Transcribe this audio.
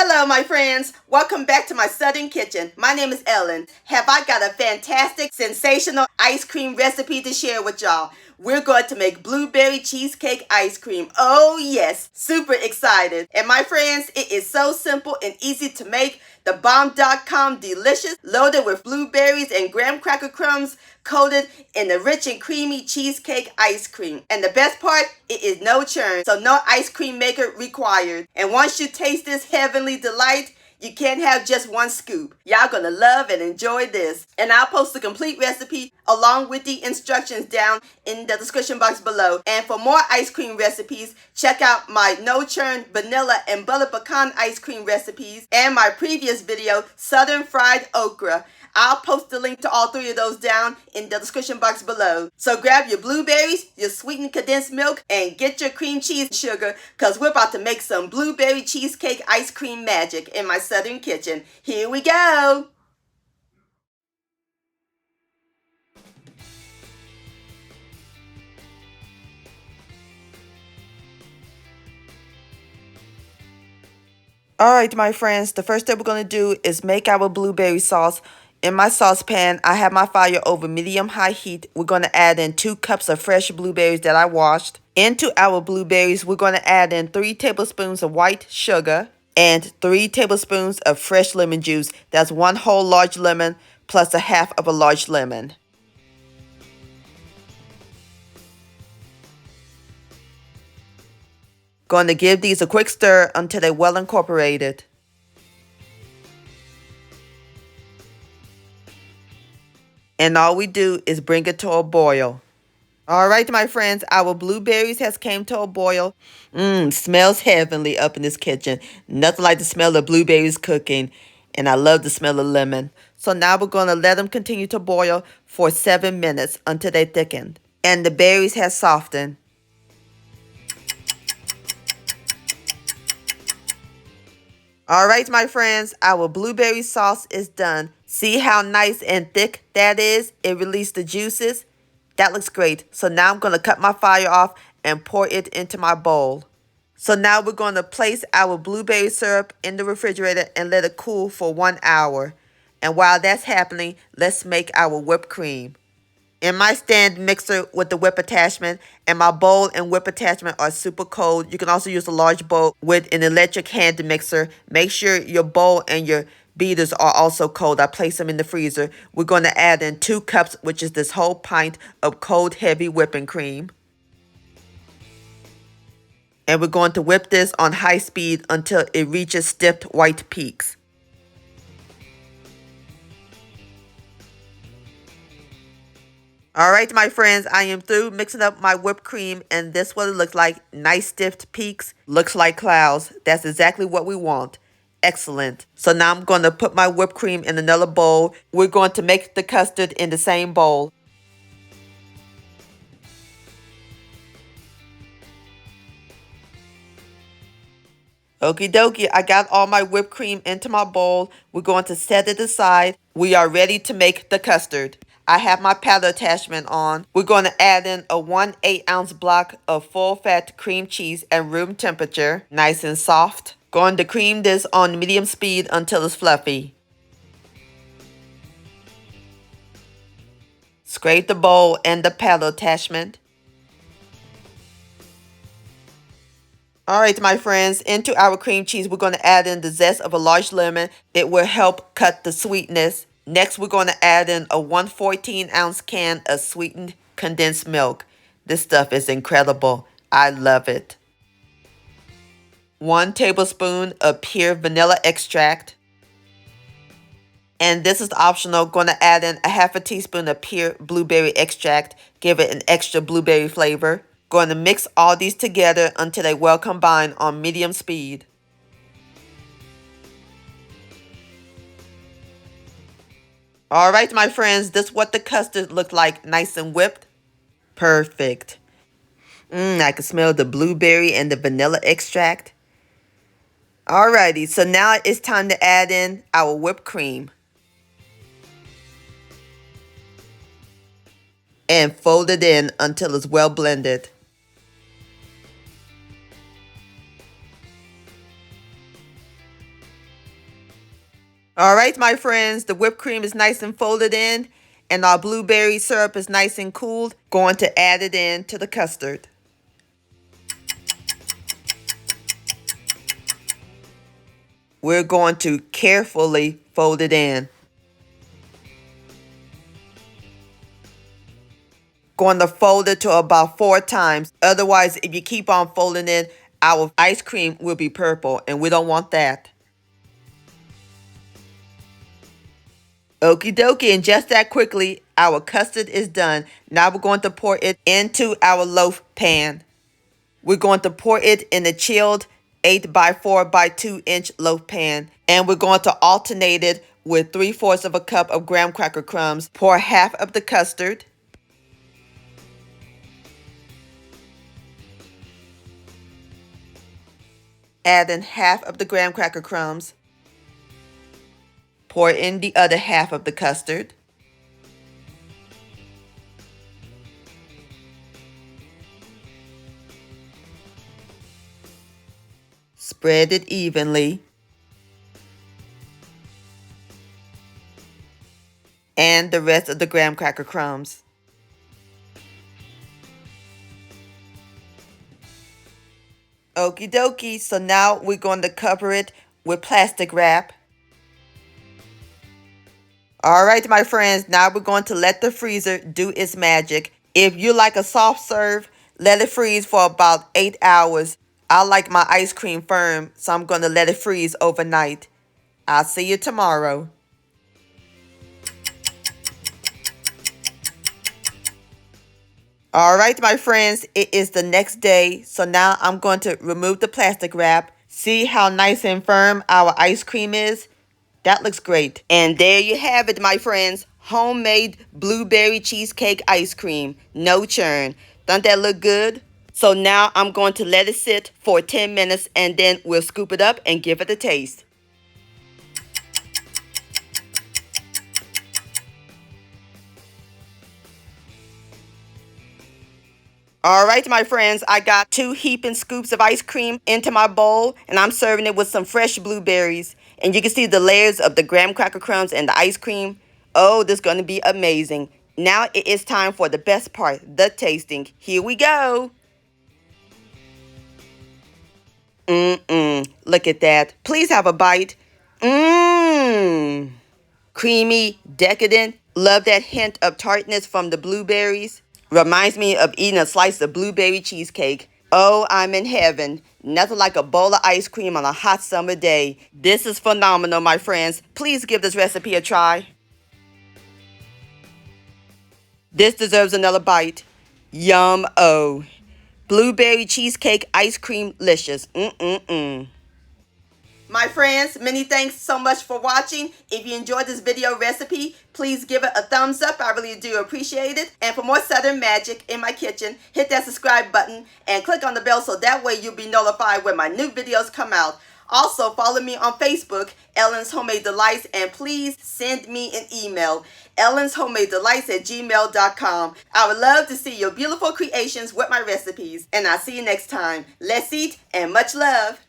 Hello, my friends. Welcome back to my Southern Kitchen. My name is Ellen. Have I got a fantastic, sensational ice cream recipe to share with y'all? We're going to make blueberry cheesecake ice cream. Oh yes, super excited. And my friends, it is so simple and easy to make. The bomb.com delicious, loaded with blueberries and graham cracker crumbs, coated in the rich and creamy cheesecake ice cream. And the best part, it is no churn, so no ice cream maker required. And once you taste this heavenly delight, you can't have just one scoop. Y'all gonna love and enjoy this. And I'll post the complete recipe along with the instructions down in the description box below. And for more ice cream recipes, check out my No Churn vanilla and butter pecan ice cream recipes and my previous video, Southern Fried Okra. I'll post the link to all three of those down in the description box below. So grab your blueberries, your sweetened condensed milk, and get your cream cheese sugar, because we're about to make some blueberry cheesecake ice cream magic in my Southern kitchen. Here we go! Alright, my friends, the first step we're going to do is make our blueberry sauce. In my saucepan, I have my fire over medium-high heat. We're going to add in 2 cups of fresh blueberries that I washed. Into our blueberries, we're going to add in 3 tablespoons of white sugar and 3 tablespoons of fresh lemon juice. That's 1 whole large lemon plus a half of a large lemon. Going to give these a quick stir until they're well incorporated. And all we do is bring it to a boil. All right, my friends, our blueberries has came to a boil. Smells heavenly up in this kitchen. Nothing like the smell of blueberries cooking. And I love the smell of lemon. So now we're going to let them continue to boil for 7 minutes until they thicken. And the berries have softened. All right, my friends, our blueberry sauce is done. See how nice and thick that is? It released the juices. That looks great. So now I'm going to cut my fire off and pour it into my bowl. So now we're going to place our blueberry syrup in the refrigerator and let it cool for 1 hour. And while that's happening, let's make our whipped cream. In my stand mixer with the whip attachment and my bowl and whip attachment are super cold. You can also use a large bowl with an electric hand mixer. Make sure your bowl and your beaters are also cold. I place them in the freezer. We're going to add in 2 cups, which is this whole pint of cold, heavy whipping cream. And we're going to whip this on high speed until it reaches stiff white peaks. All right, my friends, I am through mixing up my whipped cream, and this is what it looks like. Nice stiff peaks, looks like clouds. That's exactly what we want. Excellent. So now I'm going to put my whipped cream in another bowl. We're going to make the custard in the same bowl. Okie dokie, I got all my whipped cream into my bowl. We're going to set it aside. We are ready to make the custard. I have my paddle attachment on. We're going to add in a 1/8 ounce block of full-fat cream cheese at room temperature, nice and soft. Going to cream this on medium speed until it's fluffy. Scrape the bowl and the paddle attachment. All right, my friends, into our cream cheese, we're going to add in the zest of a large lemon. It will help cut the sweetness. Next, we're going to add in a 1/14 ounce can of sweetened condensed milk. This stuff is incredible. I love it. 1 tablespoon of pure vanilla extract. And this is optional. Going to add in a 1/2 teaspoon of pure blueberry extract. Give it an extra blueberry flavor. Going to mix all these together until they well combine on medium speed. All right, my friends, this is what the custard looked like, nice and whipped. Perfect. I can smell the blueberry and the vanilla extract. Alrighty, so now it's time to add in our whipped cream. And fold it in until it's well blended. All right, my friends, the whipped cream is nice and folded in, and our blueberry syrup is nice and cooled. Going to add it in to the custard. We're going to carefully fold it in. Going to fold it to about 4 times. Otherwise, if you keep on folding it, our ice cream will be purple, and we don't want that. Okie dokie, and just that quickly, our custard is done. Now we're going to pour it into our loaf pan. We're going to pour it in a chilled 8 by 4 by 2 inch loaf pan. And we're going to alternate it with 3/4 of a cup of graham cracker crumbs. Pour half of the custard. Add in half of the graham cracker crumbs. Pour in the other half of the custard. Spread it evenly. And the rest of the graham cracker crumbs. Okie dokie, so now we're going to cover it with plastic wrap. All right, my friends, now we're going to let the freezer do its magic. If you like a soft serve, let it freeze for about 8 hours. I like my ice cream firm, so I'm going to let it freeze overnight. I'll see you tomorrow. All right, my friends, it is the next day, so now I'm going to remove the plastic wrap. See how nice and firm our ice cream is? That looks great. And there you have it, my friends. Homemade blueberry cheesecake ice cream. No churn. Doesn't that look good? So now I'm going to let it sit for 10 minutes and then we'll scoop it up and give it a taste. All right, my friends, I got 2 heaping scoops of ice cream into my bowl, and I'm serving it with some fresh blueberries. And you can see the layers of the graham cracker crumbs and the ice cream. Oh, this is going to be amazing. Now it is time for the best part, the tasting. Here we go. Look at that. Please have a bite. Creamy, decadent. Love that hint of tartness from the blueberries. Reminds me of eating a slice of blueberry cheesecake. Oh, I'm in heaven. Nothing like a bowl of ice cream on a hot summer day. This is phenomenal, my friends. Please give this recipe a try. This deserves another bite. Yum-o. Blueberry cheesecake ice cream licious. My friends, many thanks so much for watching. If you enjoyed this video recipe, please give it a thumbs up. I really do appreciate it. And for more Southern magic in my kitchen, hit that subscribe button and click on the bell so that way you'll be notified when my new videos come out. Also, follow me on Facebook, Ellen's Homemade Delights, and please send me an email, ellenshomemadedelights@gmail.com. I would love to see your beautiful creations with my recipes. And I'll see you next time. Let's eat and much love.